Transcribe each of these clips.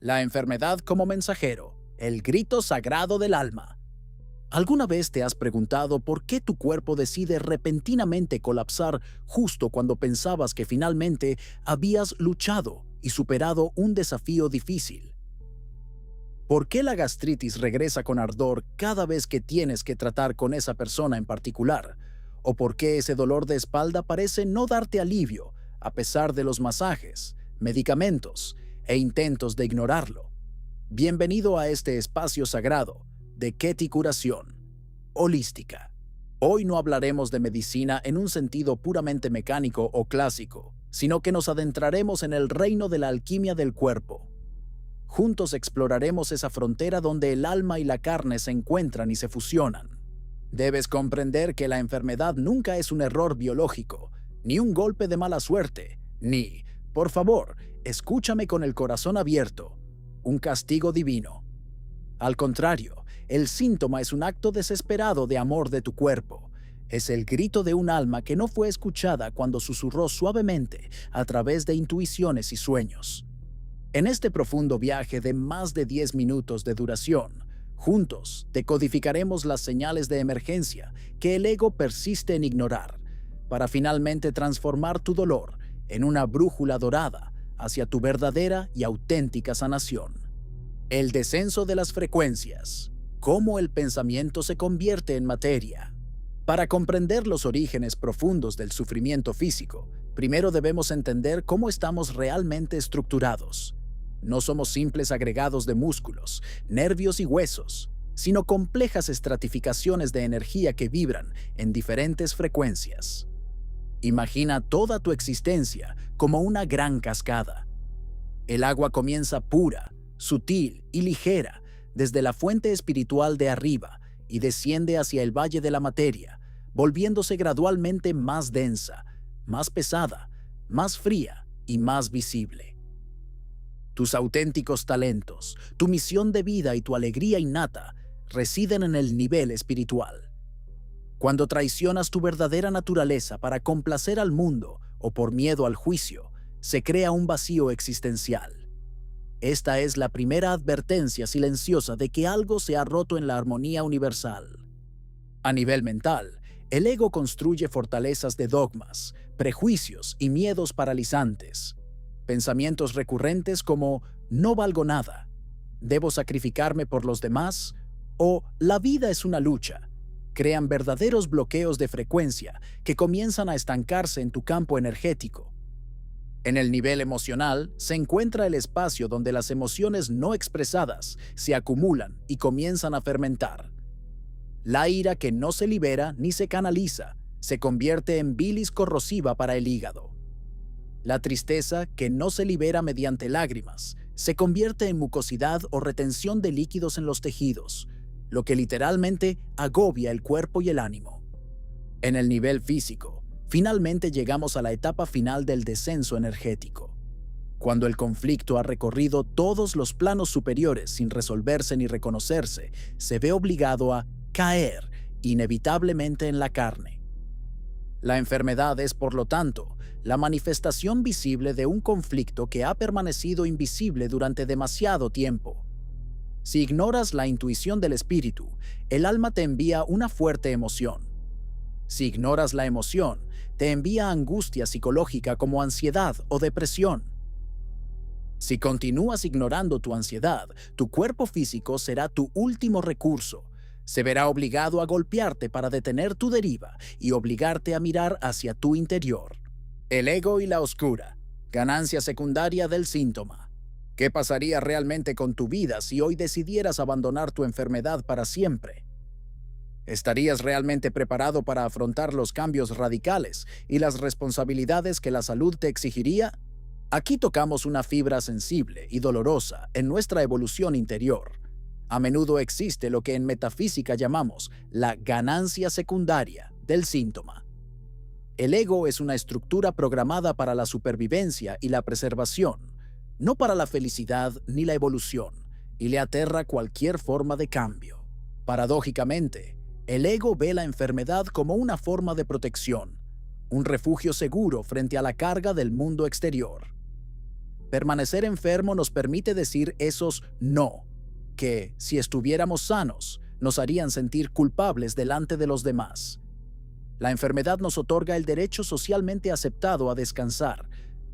La enfermedad como mensajero, el grito sagrado del alma. ¿Alguna vez te has preguntado por qué tu cuerpo decide repentinamente colapsar justo cuando pensabas que finalmente habías luchado y superado un desafío difícil? ¿Por qué la gastritis regresa con ardor cada vez que tienes que tratar con esa persona en particular? ¿O por qué ese dolor de espalda parece no darte alivio a pesar de los masajes, medicamentos e intentos de ignorarlo? Bienvenido a este espacio sagrado de Keti Curación Holística. Hoy no hablaremos de medicina en un sentido puramente mecánico o clásico, sino que nos adentraremos en el reino de la alquimia del cuerpo. Juntos exploraremos esa frontera donde el alma y la carne se encuentran y se fusionan. Debes comprender que la enfermedad nunca es un error biológico, ni un golpe de mala suerte, ni, por favor, escúchame con el corazón abierto, un castigo divino. Al contrario, el síntoma es un acto desesperado de amor de tu cuerpo. Es el grito de un alma que no fue escuchada cuando susurró suavemente a través de intuiciones y sueños. En este profundo viaje de más de 10 minutos de duración, juntos decodificaremos las señales de emergencia que el ego persiste en ignorar, para finalmente transformar tu dolor en una brújula dorada hacia tu verdadera y auténtica sanación. El descenso de las frecuencias. Cómo el pensamiento se convierte en materia. Para comprender los orígenes profundos del sufrimiento físico, primero debemos entender cómo estamos realmente estructurados. No somos simples agregados de músculos, nervios y huesos, sino complejas estratificaciones de energía que vibran en diferentes frecuencias. Imagina toda tu existencia como una gran cascada. El agua comienza pura, sutil y ligera desde la fuente espiritual de arriba y desciende hacia el valle de la materia, volviéndose gradualmente más densa, más pesada, más fría y más visible. Tus auténticos talentos, tu misión de vida y tu alegría innata residen en el nivel espiritual. Cuando traicionas tu verdadera naturaleza para complacer al mundo o por miedo al juicio, se crea un vacío existencial. Esta es la primera advertencia silenciosa de que algo se ha roto en la armonía universal. A nivel mental, el ego construye fortalezas de dogmas, prejuicios y miedos paralizantes. Pensamientos recurrentes como «no valgo nada», «debo sacrificarme por los demás» o «la vida es una lucha» crean verdaderos bloqueos de frecuencia que comienzan a estancarse en tu campo energético. En el nivel emocional se encuentra el espacio donde las emociones no expresadas se acumulan y comienzan a fermentar. La ira que no se libera ni se canaliza se convierte en bilis corrosiva para el hígado. La tristeza que no se libera mediante lágrimas se convierte en mucosidad o retención de líquidos en los tejidos, lo que literalmente agobia el cuerpo y el ánimo. En el nivel físico, finalmente llegamos a la etapa final del descenso energético. Cuando el conflicto ha recorrido todos los planos superiores sin resolverse ni reconocerse, se ve obligado a caer inevitablemente en la carne. La enfermedad es, por lo tanto, la manifestación visible de un conflicto que ha permanecido invisible durante demasiado tiempo. Si ignoras la intuición del espíritu, el alma te envía una fuerte emoción. Si ignoras la emoción, te envía angustia psicológica como ansiedad o depresión. Si continúas ignorando tu ansiedad, tu cuerpo físico será tu último recurso. Se verá obligado a golpearte para detener tu deriva y obligarte a mirar hacia tu interior. El ego y la oscura, ganancia secundaria del síntoma. ¿Qué pasaría realmente con tu vida si hoy decidieras abandonar tu enfermedad para siempre? ¿Estarías realmente preparado para afrontar los cambios radicales y las responsabilidades que la salud te exigiría? Aquí tocamos una fibra sensible y dolorosa en nuestra evolución interior. A menudo existe lo que en metafísica llamamos la ganancia secundaria del síntoma. El ego es una estructura programada para la supervivencia y la preservación, no para la felicidad ni la evolución, y le aterra cualquier forma de cambio. Paradójicamente, el ego ve la enfermedad como una forma de protección, un refugio seguro frente a la carga del mundo exterior. Permanecer enfermo nos permite decir esos no, que, si estuviéramos sanos, nos harían sentir culpables delante de los demás. La enfermedad nos otorga el derecho socialmente aceptado a descansar,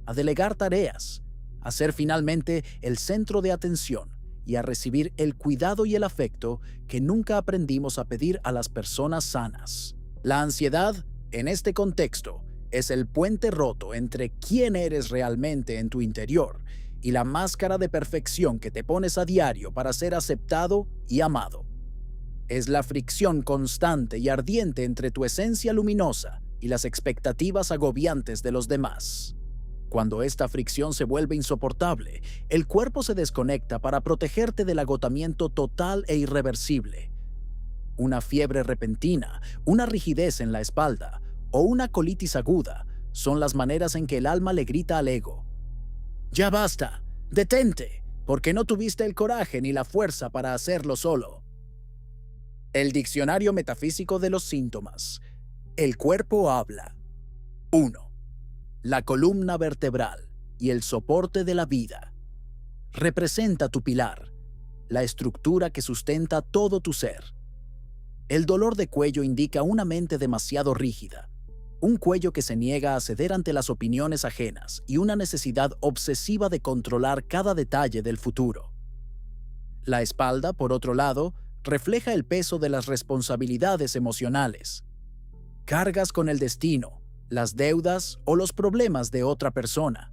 a delegar tareas, a ser finalmente el centro de atención y a recibir el cuidado y el afecto que nunca aprendimos a pedir a las personas sanas. La ansiedad, en este contexto, es el puente roto entre quién eres realmente en tu interior y la máscara de perfección que te pones a diario para ser aceptado y amado. Es la fricción constante y ardiente entre tu esencia luminosa y las expectativas agobiantes de los demás. Cuando esta fricción se vuelve insoportable, el cuerpo se desconecta para protegerte del agotamiento total e irreversible. Una fiebre repentina, una rigidez en la espalda o una colitis aguda son las maneras en que el alma le grita al ego: «Ya basta, detente, porque no tuviste el coraje ni la fuerza para hacerlo solo». El Diccionario Metafísico de los Síntomas. El cuerpo habla. 1. La columna vertebral y el soporte de la vida. Representa tu pilar, la estructura que sustenta todo tu ser. El dolor de cuello indica una mente demasiado rígida, un cuello que se niega a ceder ante las opiniones ajenas y una necesidad obsesiva de controlar cada detalle del futuro. La espalda, por otro lado, refleja el peso de las responsabilidades emocionales. Cargas con el destino, las deudas o los problemas de otra persona.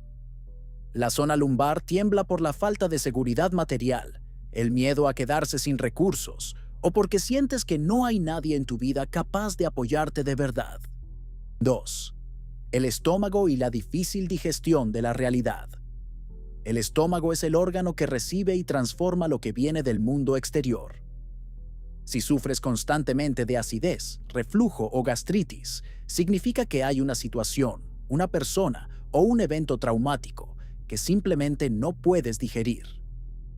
La zona lumbar tiembla por la falta de seguridad material, el miedo a quedarse sin recursos o porque sientes que no hay nadie en tu vida capaz de apoyarte de verdad. 2. El estómago y la difícil digestión de la realidad. El estómago es el órgano que recibe y transforma lo que viene del mundo exterior. Si sufres constantemente de acidez, reflujo o gastritis, significa que hay una situación, una persona o un evento traumático que simplemente no puedes digerir.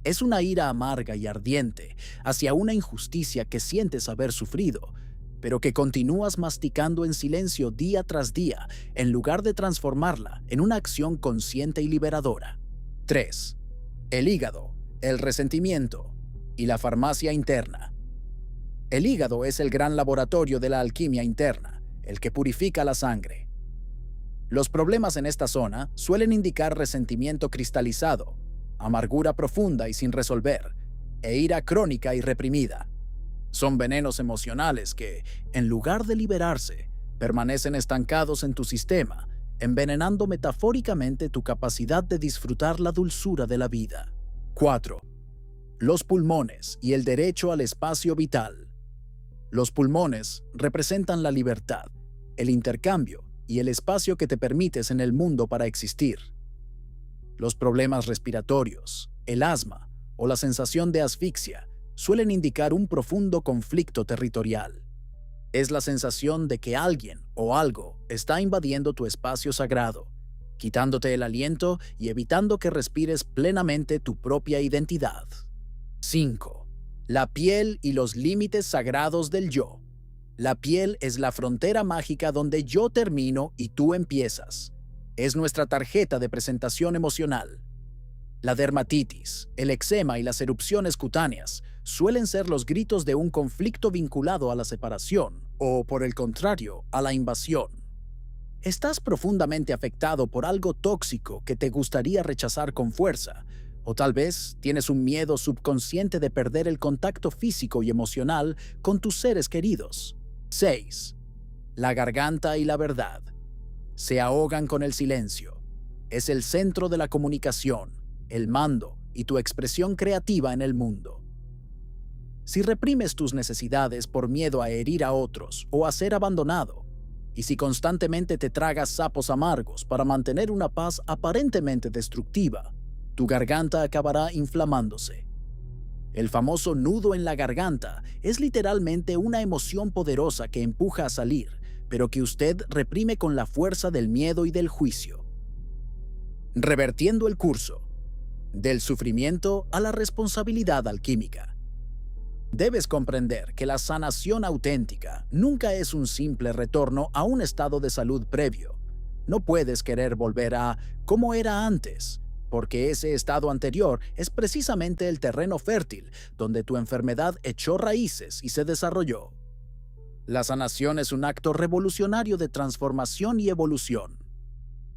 Es una ira amarga y ardiente hacia una injusticia que sientes haber sufrido, pero que continúas masticando en silencio día tras día en lugar de transformarla en una acción consciente y liberadora. 3. El hígado, el resentimiento y la farmacia interna. El hígado es el gran laboratorio de la alquimia interna, el que purifica la sangre. Los problemas en esta zona suelen indicar resentimiento cristalizado, amargura profunda y sin resolver, e ira crónica y reprimida. Son venenos emocionales que, en lugar de liberarse, permanecen estancados en tu sistema, envenenando metafóricamente tu capacidad de disfrutar la dulzura de la vida. 4. Los pulmones y el derecho al espacio vital. Los pulmones representan la libertad, el intercambio y el espacio que te permites en el mundo para existir. Los problemas respiratorios, el asma o la sensación de asfixia suelen indicar un profundo conflicto territorial. Es la sensación de que alguien o algo está invadiendo tu espacio sagrado, quitándote el aliento y evitando que respires plenamente tu propia identidad. 5. La piel y los límites sagrados del yo. La piel es la frontera mágica donde yo termino y tú empiezas. Es nuestra tarjeta de presentación emocional. La dermatitis, el eczema y las erupciones cutáneas suelen ser los gritos de un conflicto vinculado a la separación o, por el contrario, a la invasión. Estás profundamente afectado por algo tóxico que te gustaría rechazar con fuerza, o tal vez tienes un miedo subconsciente de perder el contacto físico y emocional con tus seres queridos. 6. La garganta y la verdad. Se ahogan con el silencio. Es el centro de la comunicación, el mando y tu expresión creativa en el mundo. Si reprimes tus necesidades por miedo a herir a otros o a ser abandonado, y si constantemente te tragas sapos amargos para mantener una paz aparentemente destructiva, tu garganta acabará inflamándose. El famoso nudo en la garganta es literalmente una emoción poderosa que empuja a salir, pero que usted reprime con la fuerza del miedo y del juicio. Revertiendo el curso. Del sufrimiento a la responsabilidad alquímica. Debes comprender que la sanación auténtica nunca es un simple retorno a un estado de salud previo. No puedes querer volver a como era antes, porque ese estado anterior es precisamente el terreno fértil donde tu enfermedad echó raíces y se desarrolló. La sanación es un acto revolucionario de transformación y evolución.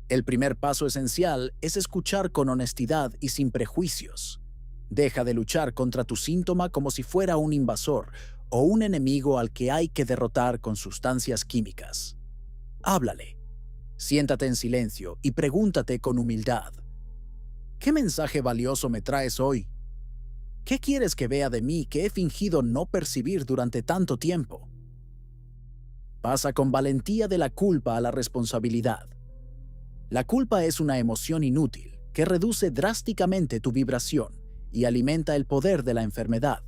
El primer paso esencial es escuchar con honestidad y sin prejuicios. Deja de luchar contra tu síntoma como si fuera un invasor o un enemigo al que hay que derrotar con sustancias químicas. Háblale. Siéntate en silencio y pregúntate con humildad: ¿qué mensaje valioso me traes hoy? ¿Qué quieres que vea de mí que he fingido no percibir durante tanto tiempo? Pasa con valentía de la culpa a la responsabilidad. La culpa es una emoción inútil que reduce drásticamente tu vibración y alimenta el poder de la enfermedad.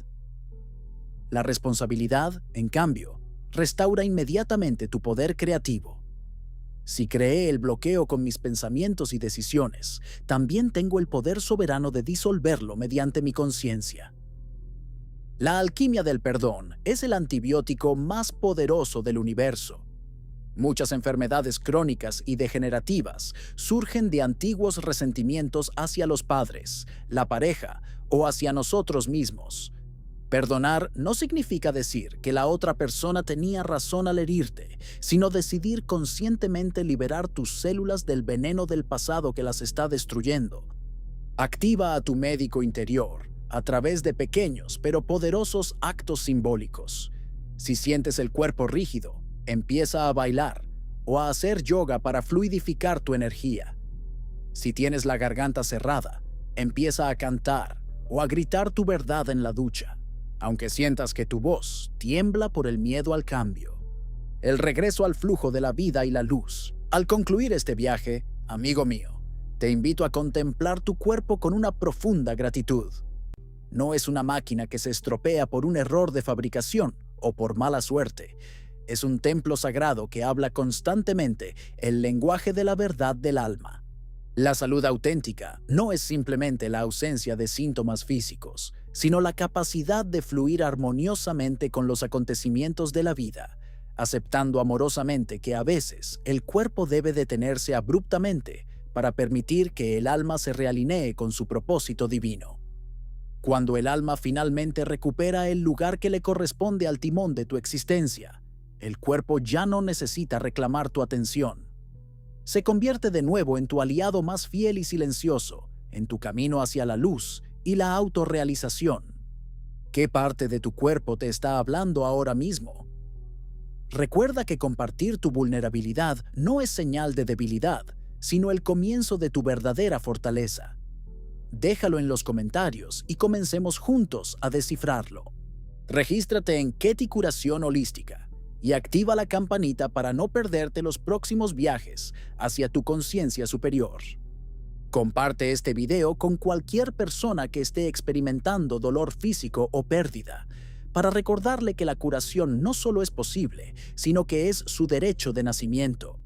La responsabilidad, en cambio, restaura inmediatamente tu poder creativo. Si creé el bloqueo con mis pensamientos y decisiones, también tengo el poder soberano de disolverlo mediante mi conciencia. La alquimia del perdón es el antibiótico más poderoso del universo. Muchas enfermedades crónicas y degenerativas surgen de antiguos resentimientos hacia los padres, la pareja o hacia nosotros mismos. Perdonar no significa decir que la otra persona tenía razón al herirte, sino decidir conscientemente liberar tus células del veneno del pasado que las está destruyendo. Activa a tu médico interior a través de pequeños pero poderosos actos simbólicos. Si sientes el cuerpo rígido, empieza a bailar o a hacer yoga para fluidificar tu energía. Si tienes la garganta cerrada, empieza a cantar o a gritar tu verdad en la ducha, aunque sientas que tu voz tiembla por el miedo al cambio. El regreso al flujo de la vida y la luz. Al concluir este viaje, amigo mío, te invito a contemplar tu cuerpo con una profunda gratitud. No es una máquina que se estropea por un error de fabricación o por mala suerte. Es un templo sagrado que habla constantemente el lenguaje de la verdad del alma. La salud auténtica no es simplemente la ausencia de síntomas físicos, sino la capacidad de fluir armoniosamente con los acontecimientos de la vida, aceptando amorosamente que a veces el cuerpo debe detenerse abruptamente para permitir que el alma se realinee con su propósito divino. Cuando el alma finalmente recupera el lugar que le corresponde al timón de tu existencia, el cuerpo ya no necesita reclamar tu atención. Se convierte de nuevo en tu aliado más fiel y silencioso, en tu camino hacia la luz y la autorrealización. ¿Qué parte de tu cuerpo te está hablando ahora mismo? Recuerda que compartir tu vulnerabilidad no es señal de debilidad, sino el comienzo de tu verdadera fortaleza. Déjalo en los comentarios y comencemos juntos a descifrarlo. Regístrate en Keti Curación Holística y activa la campanita para no perderte los próximos viajes hacia tu conciencia superior. Comparte este video con cualquier persona que esté experimentando dolor físico o pérdida, para recordarle que la curación no solo es posible, sino que es su derecho de nacimiento.